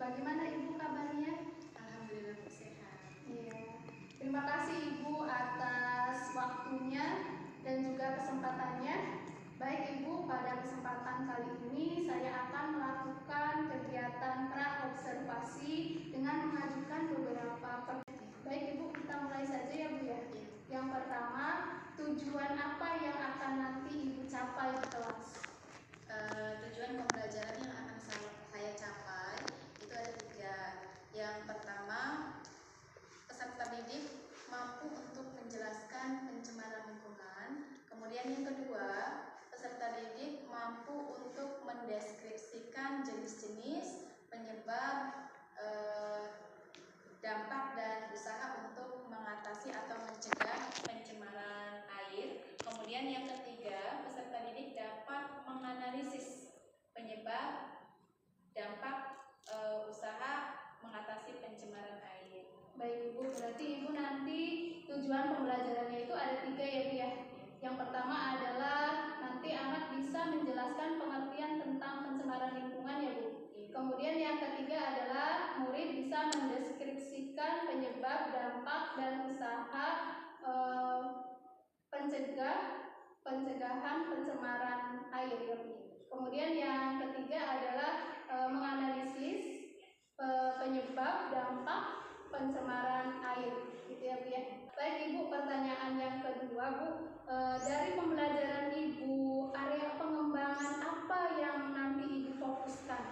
Bagaimana Ibu kabarnya? Alhamdulillah Bu, sehat. Iya. Terima kasih Ibu atas waktunya dan juga kesempatannya. Baik Ibu, pada kesempatan kali ini saya akan melakukan kegiatan praobservasi dengan mengajukan beberapa pertanyaan. Baik Ibu, kita mulai saja ya Bu ya. Yang pertama, tujuan apa yang akan nanti Ibu capai di kelas? Tujuan pembelajaran yang akan saya capai itu ada 3. Yang pertama, peserta didik mampu untuk menjelaskan pencemaran lingkungan. Kemudian yang kedua, peserta didik mampu untuk mendeskripsikan jenis-jenis, penyebab, dampak dan usaha untuk mengatasi atau mencegah pencemaran air. Kemudian yang ketiga, peserta didik dapat menganalisis penyebab, dampak, usaha mengatasi pencemaran air. Baik Ibu, berarti Ibu nanti tujuan pembelajarannya itu ada 3 ya Bu ya. Yang pertama adalah nanti anak bisa menjelaskan pengertian tentang pencemaran lingkungan ya Bu. Kemudian yang ketiga adalah murid bisa mendeskripsikan penyebab, dampak, dan usaha pencegahan pencemaran air ya Bu. Kemudian yang ketiga adalah menganalisis penyebab, dampak, pencemaran air gitu ya Bu ya. Baik Ibu, pertanyaan yang kedua Bu, dari pembelajaran Ibu, area pengembangan apa yang nanti Ibu fokuskan?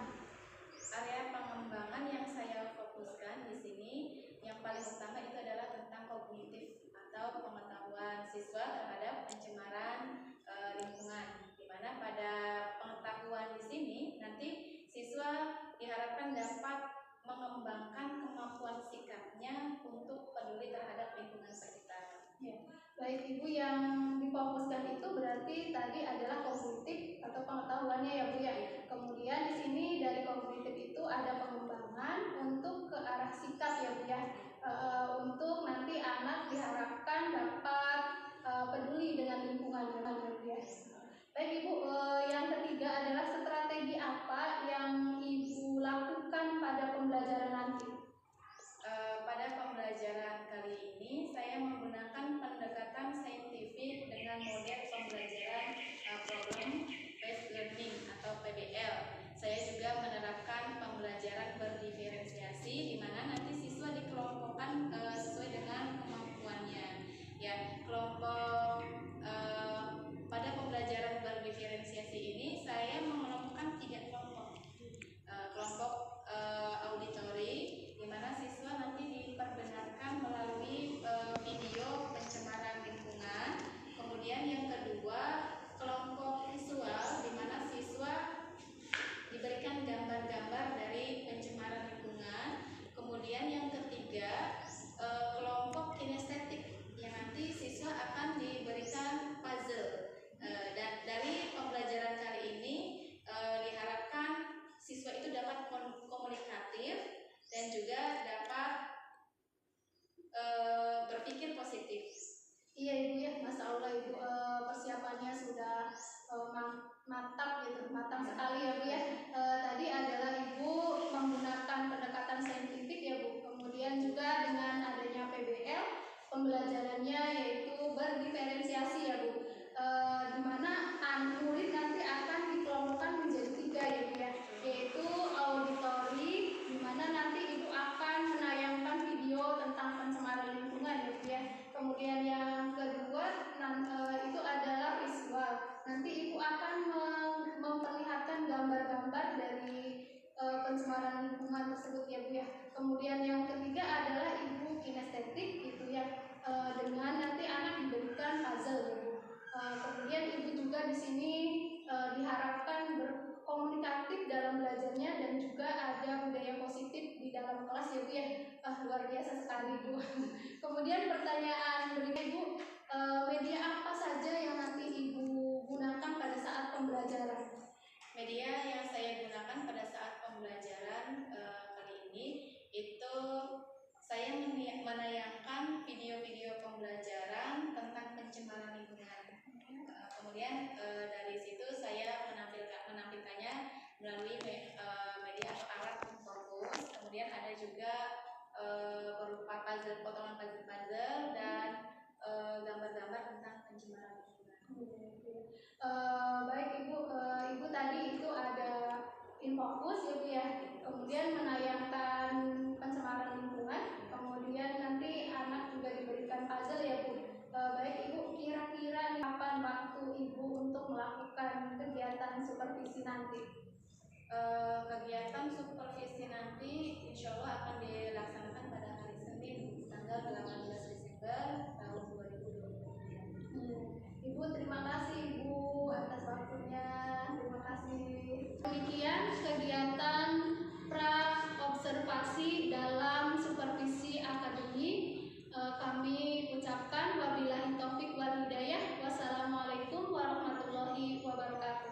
Area pengembangan yang saya fokuskan di sini yang paling utama itu adalah tentang kognitif atau pengetahuan siswa terhadap pencemaran lingkungan. Di mana pada pengetahuan di sini nanti siswa diharapkan dapat mengembangkan kemampuan sikapnya untuk peduli terhadap lingkungan sekitar. Ya. Baik Ibu, yang difokuskan itu berarti tadi adalah kognitif atau pengetahuannya ya Bu ya. Kemudian di sini dari kognitif itu ada pengembangan untuk ke arah sikap ya Bu ya. Untuk nanti anak diharapkan dapat peduli dengan lingkungan ya Bu ya. Baik Ibu, yang ketiga adalah strategi apa yang Ibu lakukan pada pembelajaran nanti? Pada pembelajaran kali ini saya menggunakan pendekatan saintifik dengan model pembelajaran problem based learning atau PBL. Saya juga menerapkan pembelajaran berdiferensiasi di mana nanti siswa dikelompokkan sesuai dengan kemampuannya. Ya, pada pembelajaran berdiferensiasi ini saya mengelompokkan 3 kelompok. Kelompok auditori, di mana siswa nanti diperdengarkan melalui video pencemaran lingkungan. Kemudian yang kedua, kelompok visual, di mana siswa diberikan gambar-gambar dari pencemaran lingkungan. Kemudian yang ketiga, kelompok kinestetik, yang nanti siswa akan diberikan puzzle. Dan dari pembelajaran kali ini diharapkan siswa itu dapat komunikatif dan juga dapat berpikir positif. Iya Ibu ya, Masya Allah Ibu, persiapannya sudah matang sekali ya Bu ya. Tadi adalah Ibu menggunakan pendekatan saintifik ya Bu. Kemudian juga dengan adanya PBL, pembelajarannya yaitu berdiferensiasi ya Bu. Di mana murid nanti akan dikelompokkan menjadi 3 ya Bu ya, yaitu auditori, di mana nanti Ibu akan menayangkan video tentang pencemaran lingkungan ya Bu ya. Kemudian yang kedua itu adalah visual. Nanti Ibu akan memperlihatkan gambar-gambar dari pencemaran lingkungan tersebut ya Bu ya. Kemudian yang ketiga adalah Ibu kinestetik gitu ya, dengan nanti anak diberikan puzzle ya Bu. Kemudian Ibu juga di sini diharapkan berkomunikatif dalam belajarnya dan juga ada budaya positif di dalam kelas ya Bu ya. Luar biasa sekali Bu. Kemudian pertanyaan berikutnya Ibu, media apa saja yang nanti Ibu gunakan pada saat pembelajaran? Media yang saya gunakan pada saat pembelajaran kali ini itu saya menayangkan video-video pembelajaran tentang pencemaran lingkungan. Kemudian dari situ saya menampilkannya melalui media atau alat fokus. kegiatan supervisi nanti? Kegiatan supervisi nanti insya Allah akan dilaksanakan pada hari Senin tanggal 18 Desember tahun 2020. Ibu, terima kasih Ibu atas waktunya. Terima kasih. Demikian kegiatan pra-observasi dalam supervisi akademik. Kami ucapkan wabillahi taufik wal hidayah. Wassalamualaikum warahmatullahi wabarakatuh.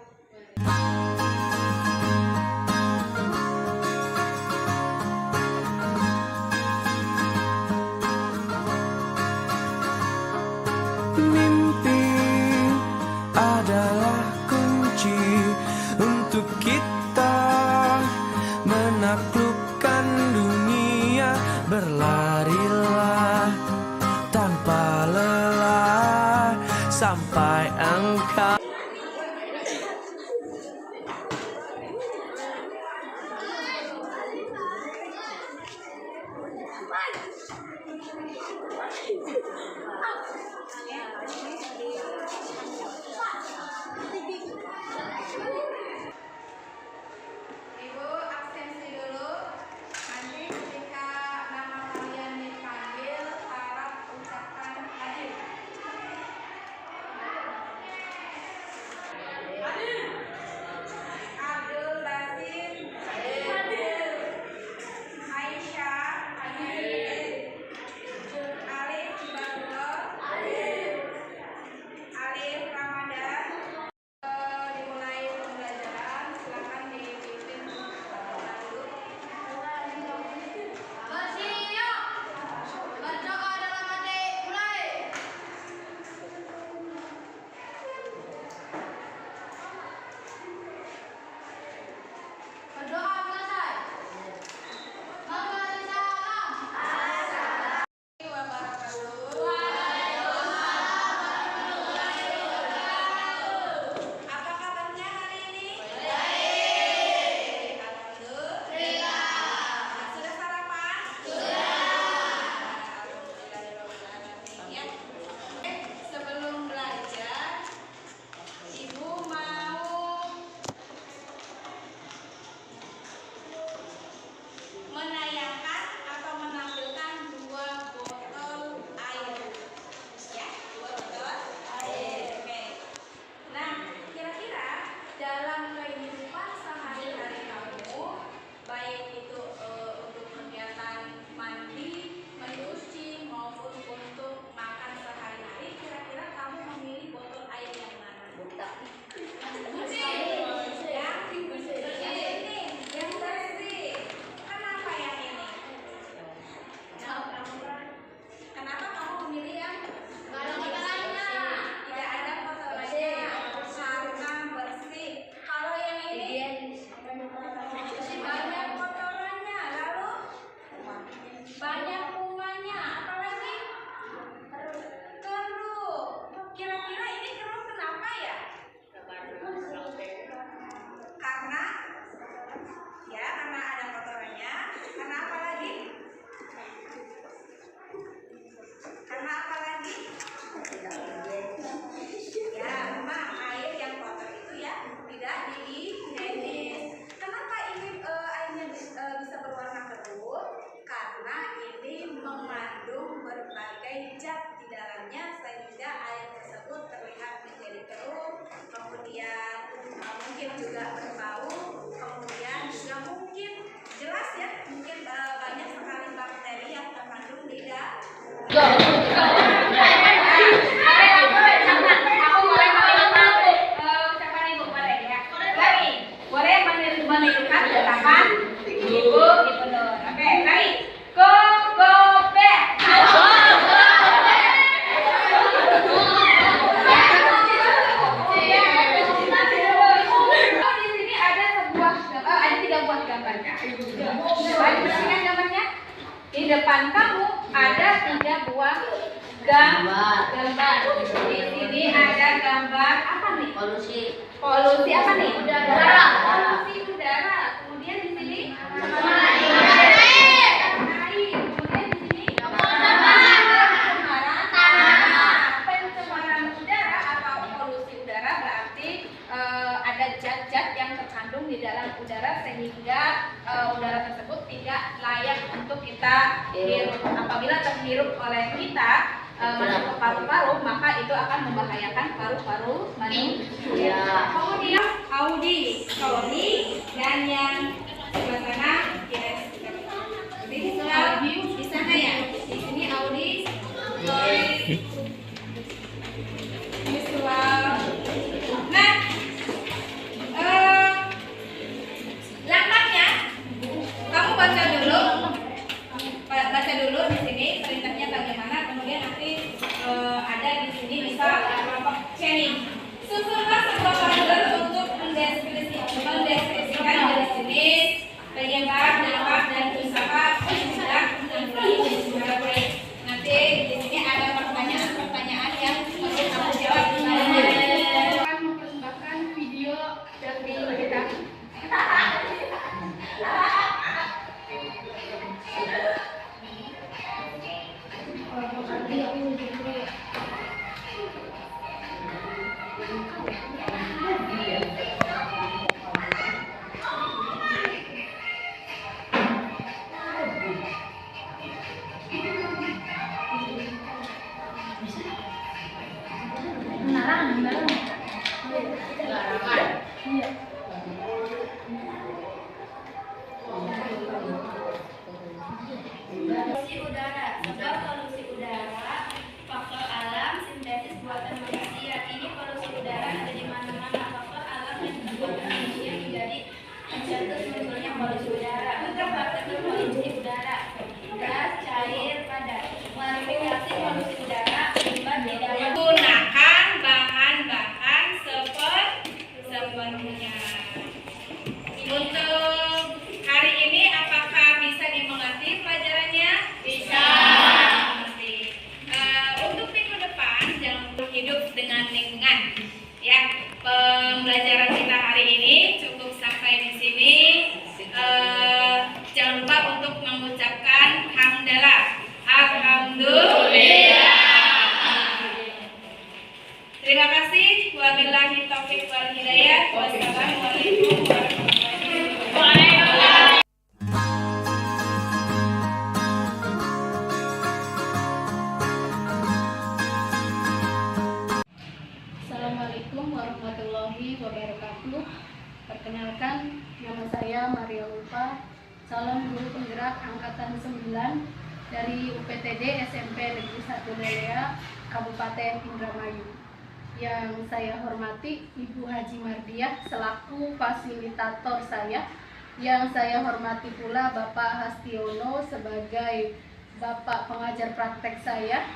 Mimpi adalah kunci untuk kita menaklukkan dunia. Berlarilah tanpa lelah sampai engkau Ibu absensi dulu. Nanti ketika nama kalian dipanggil, harap ucapkan hadir. Abdul Basim hadir. Aisyah hadir. Alif Badullah hadir. Alif Ramadan. Dimulai pembelajaran, silakan dipimpin dulu. Bersiap. Berdoa dalam hati, mulai. Berdoa selesai. Memberi salam. Assalamualaikum warahmatullahi wabarakatuh. Apa kabarnya hari ini? Baik. Alhamdulillah. Sudah sarapan? Alhamdulillahirrahmanirrahim. Ya. Sebelum belajar, Ibu mau menayangkan atau menampilkan dua botol air. Ya, dua botol air. Oke. Nah, kira-kira dalam kehidupan sehari-hari kamu, baik itu untuk kegiatan mandi, mencuci maupun untuk makan sehari-hari, kira-kira kamu memilih botol air yang mana? Yang bersih. Kenapa yang ini? Kenapa kamu memilih yang kotorannya? Tidak ada kotorannya, karena bersih. Kalau yang ini banyak kotorannya, lalu banyak bunganya, apalagi keruh. Kira-kira ini keruh kenapa ya? Karena ada kotorannya. Karena apa lagi? Karena apa lagi? Ya, memang air yang kotor itu ya tidak dihigienis. Kenapa ini airnya bisa berwarna keruh? Karena ini mengandung berbagai zat di dalamnya sehingga air tersebut terlihat menjadi keruh, kemudian mungkin juga berbau, kemudian juga mungkin jelas ya, mungkin banyak sekali bakteri yang terkandung di boleh menunjukkan ucapan Ibu Nur. Oke, baik. Go back. Di sini ada tiga buah gambarnya. Perhatikan gambarnya. Di depan kamu ada 3 buah gambar. Di sini ada gambar apa nih? Polusi apa nih? Udara. Polusi udara. Kemudian di sini air. Kemudian di sini pencemaran udara atau polusi udara berarti ada zat di dalam udara sehingga udara tersebut tidak layak untuk kita hirup. Apabila terhirup oleh kita masuk ke paru-paru, maka itu akan membahayakan paru-paru manusia. Kemudian audi, sorry, dan yang sebelah sana di sana ya. Di sini audi, sorry, visual. Nah, langkahnya kamu baca dulu di sini perintahnya bagaimana, kemudian nanti ada di sini misal kelompok training. Susunlah sebuah paragraf untuk mendeskripsikan jenis-jenis penyebab, dampak, dan usaha penyebab nanti di sini ada pertanyaan yang perlu kamu jawab. Akan mempersembahkan video dari kita. Polusi udara. Sebab polusi udara faktor alam sintesis buatan manusia. Ini polusi udara ada di mana-mana. Faktor alam yang membuat manusia menjadi pencetus munculnya polusi udara. Untuk faktor polusi udara: gas, cair, padat. Klarifikasi polusi udara akibat tidak menggunakan bahan-bahan sepenuhnya. Untuk hari ini apakah bisa dimengerti pelajarannya? Bisa. Untuk minggu depan jangan lupa hidup dengan lingkungan. Ya, pembelajaran kita hari ini cukup sampai di sini. Jangan lupa untuk mengucapkan hamdalah. Alhamdulillah. Terima kasih. Wabillahi taufiq wal hidayah. Wassalamualaikum warahmatullahi wabarakatuh. Assalamualaikum warahmatullahi wabarakatuh. Perkenalkan, nama saya Maria Ulfa, calon guru penggerak angkatan 9 dari UPTD SMP Negeri 1 Lelea, Kabupaten Indramayu. Yang saya hormati Ibu Haji Mardiah selaku fasilitator saya. Yang saya hormati pula Bapak Hastiono sebagai Bapak pengajar praktek saya.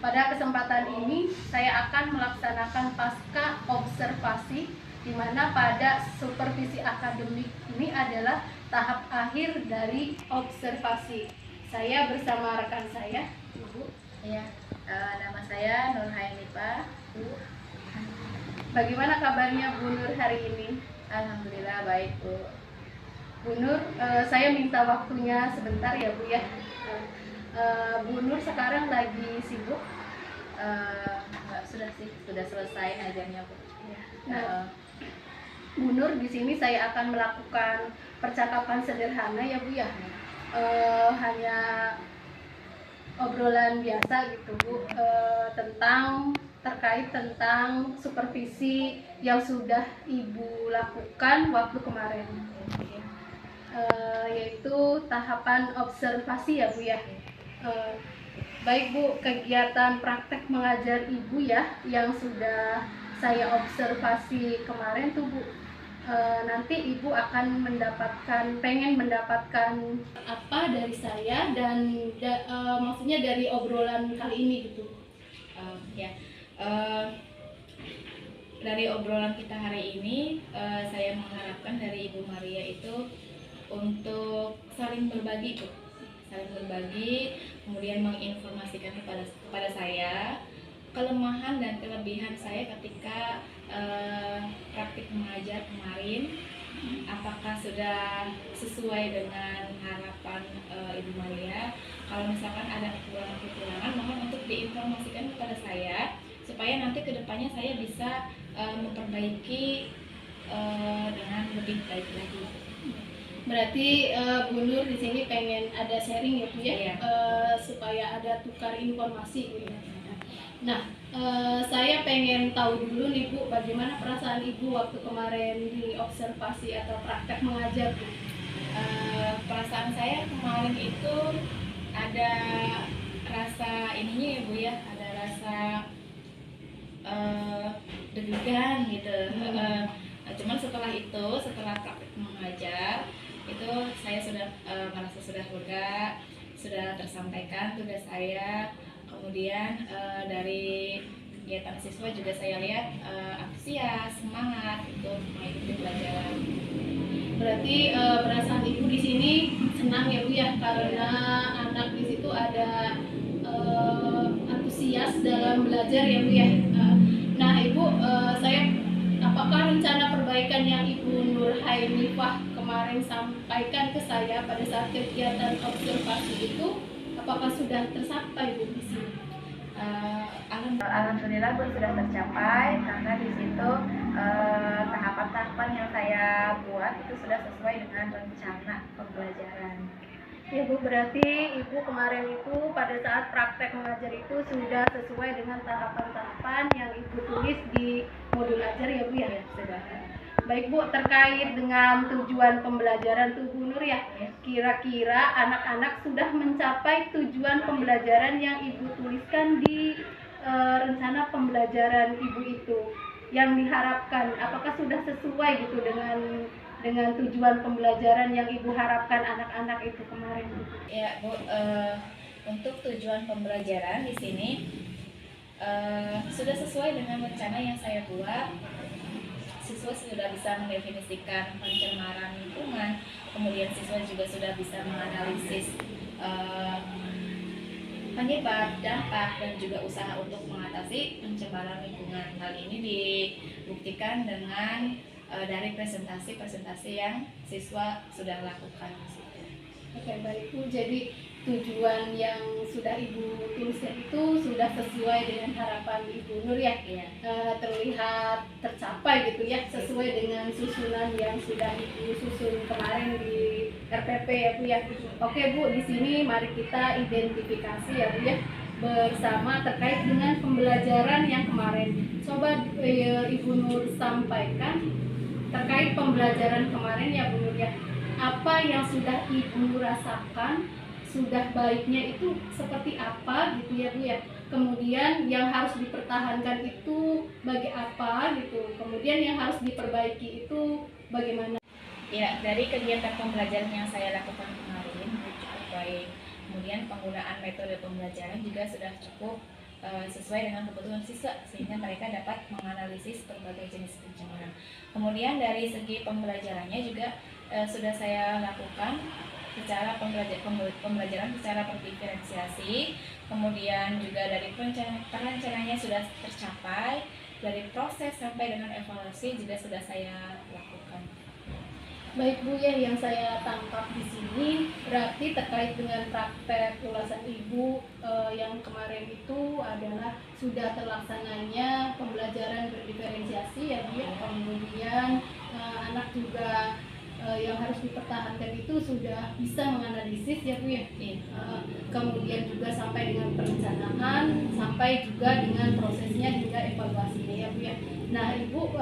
Pada kesempatan ini saya akan melaksanakan pasca observasi, di mana pada supervisi akademik ini adalah tahap akhir dari observasi. Saya bersama rekan saya, Ibu. Ya, nama saya Nur Hainipa. Bagaimana kabarnya Bu Nur hari ini? Alhamdulillah baik, Bu. Bu Nur, saya minta waktunya sebentar ya Bu ya. Bu Nur sekarang lagi sibuk? Sudah selesai ngajarnya, Bu. Nah, Bu Nur, di sini saya akan melakukan percakapan sederhana ya Bu ya. Hanya obrolan biasa gitu Bu, terkait tentang supervisi yang sudah Ibu lakukan waktu kemarin, yaitu tahapan observasi ya Bu ya. Baik Bu, kegiatan praktek mengajar Ibu ya yang sudah saya observasi kemarin tuh Bu, nanti Ibu akan pengen mendapatkan apa dari saya dan maksudnya dari obrolan kali ini gitu. Dari obrolan kita hari ini, saya mengharapkan dari Ibu Maria itu untuk saling berbagi, Bu. Saling berbagi, kemudian menginformasikan kepada saya kelemahan dan kelebihan saya ketika praktik mengajar kemarin. Apakah sudah sesuai dengan harapan Ibu Maria? Kalau misalkan ada kekurangan, mohon untuk diinformasikan kepada saya supaya nanti kedepannya saya bisa memperbaiki dengan lebih baik lagi. Berarti Bu Nur di sini pengen ada sharing ya Bu ya, Iya. supaya ada tukar informasi gitu. Nah, saya pengen tahu dulu nih Bu, bagaimana perasaan Ibu waktu kemarin di observasi atau praktek mengajar Bu? Perasaan saya kemarin itu ada rasa ininya ya Bu ya, ada rasa deg-degan gitu. Cuman setelah praktek mengajar itu saya sudah merasa sudah lega, sudah tersampaikan tugas saya. Kemudian dari kegiatan siswa juga saya lihat antusias, semangat untuk mengikuti pelajaran. Berarti perasaan Ibu di sini senang ya Bu ya, karena anak di situ ada antusias dalam belajar ya Bu ya. Nah Ibu, apakah rencana perbaikan yang Ibu Nur Hainifah kemarin sampaikan ke saya pada saat kegiatan observasi itu, apakah sudah tercapai Bu di sini? Alhamdulillah Bu sudah tercapai, karena di situ tahapan-tahapan yang saya buat itu sudah sesuai dengan rencana pembelajaran. Ya Bu, berarti Ibu kemarin itu pada saat praktek mengajar itu sudah sesuai dengan tahapan-tahapan yang Ibu tulis di modul ajar ya Bu ya? Sudah. Baik Bu, terkait dengan tujuan pembelajaran tuh Bu Nur ya, kira-kira anak-anak sudah mencapai tujuan pembelajaran yang Ibu tuliskan di rencana pembelajaran Ibu itu yang diharapkan, apakah sudah sesuai gitu dengan tujuan pembelajaran yang Ibu harapkan anak-anak itu kemarin Bu? Ya Bu, untuk tujuan pembelajaran di sini sudah sesuai dengan rencana yang saya buat. Siswa sudah bisa mendefinisikan pencemaran lingkungan, kemudian siswa juga sudah bisa menganalisis penyebab, dampak, dan juga usaha untuk mengatasi pencemaran lingkungan. Hal ini dibuktikan dengan dari presentasi-presentasi yang siswa sudah lakukan. Oke, baik Bu, jadi tujuan yang sudah Ibu tuliskan itu sudah sesuai dengan harapan Ibu Nur ya? Iya. Terlihat tercapai gitu ya, sesuai dengan susunan yang sudah Ibu susun kemarin di RPP ya Bu ya. Oke Bu, di sini mari kita identifikasi ya Bu ya bersama terkait dengan pembelajaran yang kemarin. Coba Ibu Nur sampaikan terkait pembelajaran kemarin ya Bu Nur ya. Apa yang sudah Ibu rasakan, sudah baiknya itu seperti apa gitu ya Bu ya. Kemudian yang harus dipertahankan itu bagi apa gitu. Kemudian yang harus diperbaiki itu bagaimana? Ya, dari kegiatan pembelajaran yang saya lakukan kemarin cukup baik. Kemudian penggunaan metode pembelajaran juga sudah cukup sesuai dengan kebutuhan siswa, sehingga mereka dapat menganalisis berbagai jenis pencemaran. Kemudian dari segi pembelajarannya juga sudah saya lakukan secara pembelajaran secara berdiferensiasi. Kemudian juga dari perencanaannya sudah tercapai, dari proses sampai dengan evaluasi juga sudah saya lakukan. Baik Bu ya, yang saya tangkap di sini berarti terkait dengan praktek ulasan Ibu yang kemarin itu adalah sudah terlaksananya pembelajaran berdiferensiasi ya Bu ya. Kemudian anak juga yang harus dipertahankan itu sudah bisa menganalisis ya Bu ya. Kemudian juga sampai dengan perencanaan, sampai juga dengan prosesnya hingga evaluasinya ya Bu ya. Nah Ibu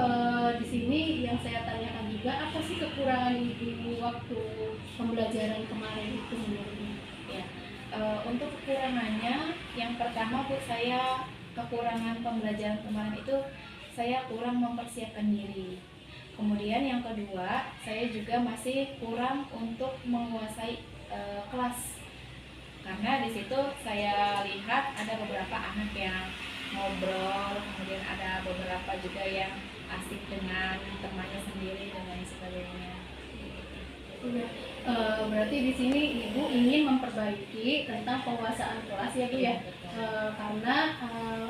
di sini yang saya tanyakan juga, apa sih kekurangan Ibu waktu pembelajaran kemarin itu menurutnya? Ya, untuk kekurangannya, yang pertama Bu, saya kekurangan pembelajaran kemarin itu saya kurang mempersiapkan diri. Kemudian yang kedua, saya juga masih kurang untuk menguasai kelas, karena di situ saya lihat ada beberapa anak yang ngobrol, kemudian ada beberapa juga yang asik dengan temannya sendiri dan lain sebagainya. Berarti di sini Ibu ingin memperbaiki tentang penguasaan kelas ya Bu ya. Karena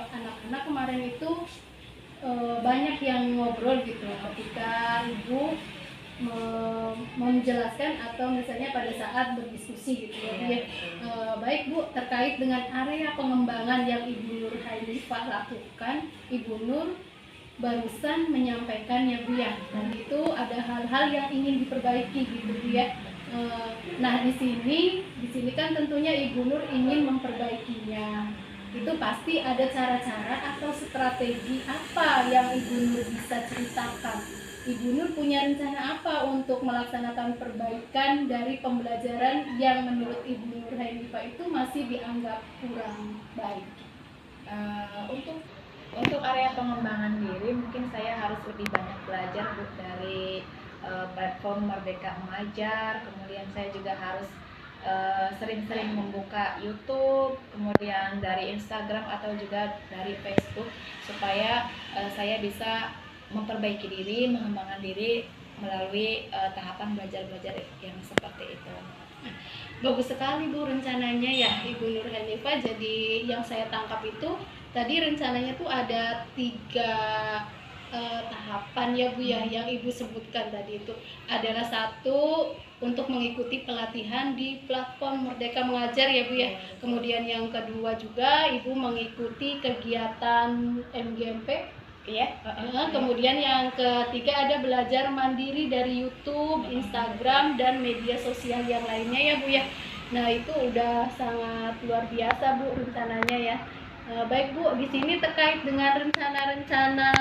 anak-anak kemarin itu banyak yang ngobrol gitu ketika Ibu menjelaskan atau misalnya pada saat berdiskusi gitu ya. Baik Bu, terkait dengan area pengembangan yang Ibu Nur Hainifah lakukan, Ibu Nur barusan menyampaikan ya Bu ya, dan itu ada ada hal-hal yang ingin diperbaiki gitu ya. Nah di sini kan tentunya Ibu Nur ingin memperbaikinya. Itu pasti ada cara-cara atau strategi apa yang Ibu Nur bisa ceritakan. Ibu Nur punya rencana apa untuk melaksanakan perbaikan dari pembelajaran yang menurut Ibu Nur Hainifa itu masih dianggap kurang baik? Untuk area pengembangan diri mungkin saya harus lebih banyak belajar dari platform Merdeka Mengajar. Kemudian saya juga harus sering-sering membuka YouTube, kemudian dari Instagram atau juga dari Facebook, supaya saya bisa memperbaiki diri, mengembangkan diri melalui tahapan belajar-belajar yang seperti itu. Bagus sekali Bu rencananya ya Ibu Nur Hainifa. Jadi yang saya tangkap itu tadi rencananya tuh ada 3 tahapan ya Bu ya, yang Ibu sebutkan tadi itu adalah 1 untuk mengikuti pelatihan di platform Merdeka Mengajar ya Bu ya. Kemudian yang kedua juga Ibu mengikuti kegiatan MGMP. Iya. Kemudian yang ketiga ada belajar mandiri dari YouTube, Instagram, dan media sosial yang lainnya ya Bu ya. Nah itu udah sangat luar biasa Bu rencananya ya. Baik Bu, di sini terkait dengan rencana-rencana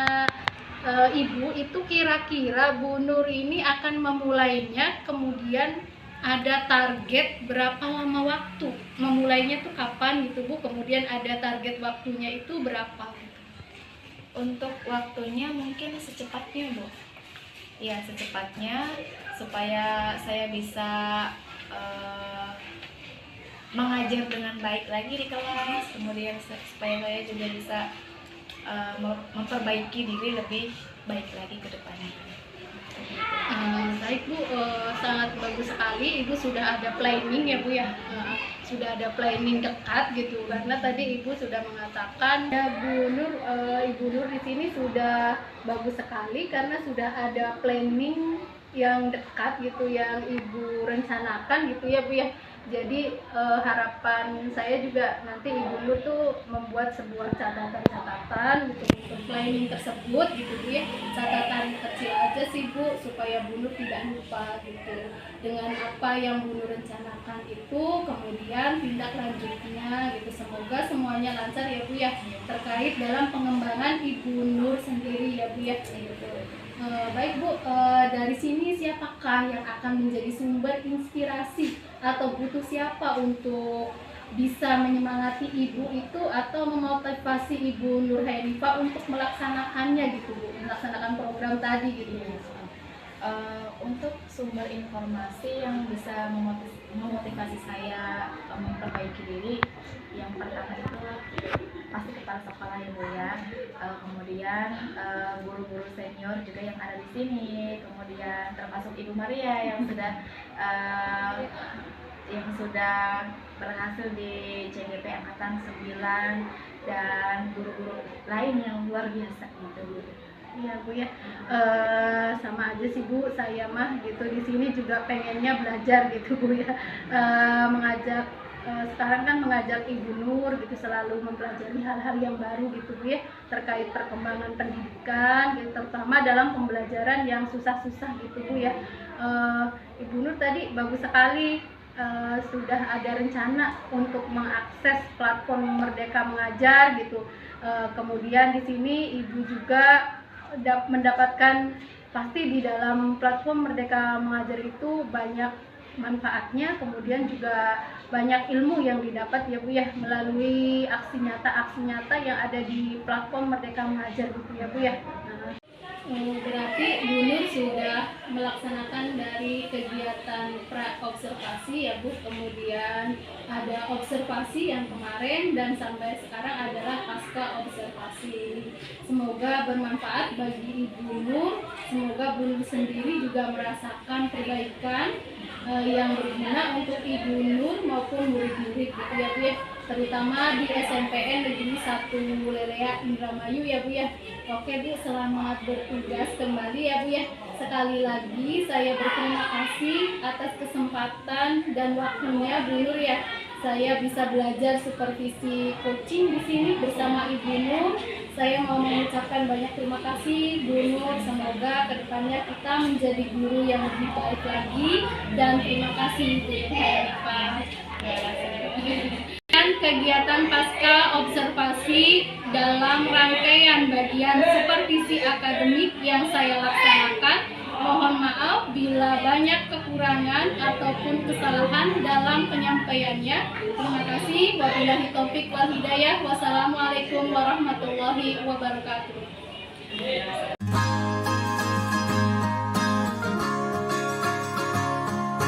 Ibu itu kira-kira Bu Nur ini akan memulainya, kemudian ada target berapa lama waktu memulainya tuh kapan gitu Bu, kemudian ada target waktunya itu berapa? Untuk waktunya mungkin secepatnya Bu. Ya secepatnya, supaya saya bisa mengajar dengan baik lagi di kelas, kemudian supaya saya juga bisa memperbaiki diri lebih baik lagi ke depannya. Baik Bu, sangat bagus sekali. Ibu sudah ada planning ya Bu ya, sudah ada planning dekat gitu. Karena tadi Ibu sudah mengatakan ya Bu Nur, Ibu Nur di sini sudah bagus sekali karena sudah ada planning yang dekat gitu, yang Ibu rencanakan gitu ya Bu ya. Jadi harapan saya juga nanti Ibu Nur tuh membuat sebuah catatan-catatan gitu untuk planning tersebut gitu Bu ya. Catatan kecil aja sih Bu, supaya Bu Nur tidak lupa gitu dengan apa yang Bu Nur rencanakan itu, kemudian tindak lanjutnya gitu. Semoga semuanya lancar ya Bu ya, terkait dalam pengembangan Ibu Nur sendiri ya Bu ya gitu. Baik Bu, dari sini siapakah yang akan menjadi sumber inspirasi atau butuh siapa untuk bisa menyemangati Ibu itu atau memotivasi Ibu Nur Hainifa untuk melaksanakannya gitu Bu, melaksanakan program tadi gitu. Untuk sumber informasi yang bisa memotivasi saya memperbaiki diri, yang pertama itu pasti kepala sekolah ya Bu ya. Kemudian guru-guru senior juga yang ada di sini, kemudian termasuk Ibu Maria yang sudah berhasil di CGP angkatan 9 dan guru-guru lain yang luar biasa gitu Bu. Iya Bu ya, sama aja sih Bu, saya mah gitu di sini juga pengennya belajar gitu Bu ya, mengajak sekarang kan mengajak Ibu Nur gitu selalu mempelajari hal-hal yang baru gitu Bu ya, terkait perkembangan pendidikan gitu, terutama dalam pembelajaran yang susah-susah gitu Bu ya. Ibu Nur tadi bagus sekali, sudah ada rencana untuk mengakses platform Merdeka Mengajar gitu. Kemudian di sini Ibu juga mendapatkan, pasti di dalam platform Merdeka Mengajar itu banyak manfaatnya, kemudian juga banyak ilmu yang didapat ya Bu ya, melalui aksi nyata yang ada di platform Merdeka Mengajar gitu ya Bu ya. Berarti Bu Nur sudah melaksanakan dari kegiatan pra-observasi ya Bu, kemudian ada observasi yang kemarin dan sampai sekarang adalah pasca observasi. Semoga bermanfaat bagi Ibu Nur, semoga Bu Nur sendiri juga merasakan perbaikan yang berguna untuk Ibu Nur maupun murid-murid gitu ya Bu ya, terutama di SMPN Negeri 1 Lelea Indramayu ya Bu ya. Oke Bu, selamat bertugas kembali ya Bu ya. Sekali lagi saya berterima kasih atas kesempatan dan waktunya Bu Nur ya. Saya bisa belajar supervisi coaching di sini bersama Ibu Nur. Saya mau mengucapkan banyak terima kasih Bu Nur, semoga kedepannya kita menjadi guru yang lebih baik lagi, dan terima kasih Bu Nur Hanifah. Dan kegiatan pasca observasi dalam rangkaian bagian supervisi akademik yang saya laksanakan. Mohon maaf bila banyak kekurangan ataupun kesalahan dalam penyampaiannya. Terima kasih. Wabillahi taufik wal hidayah. Wassalamualaikum warahmatullahi wabarakatuh.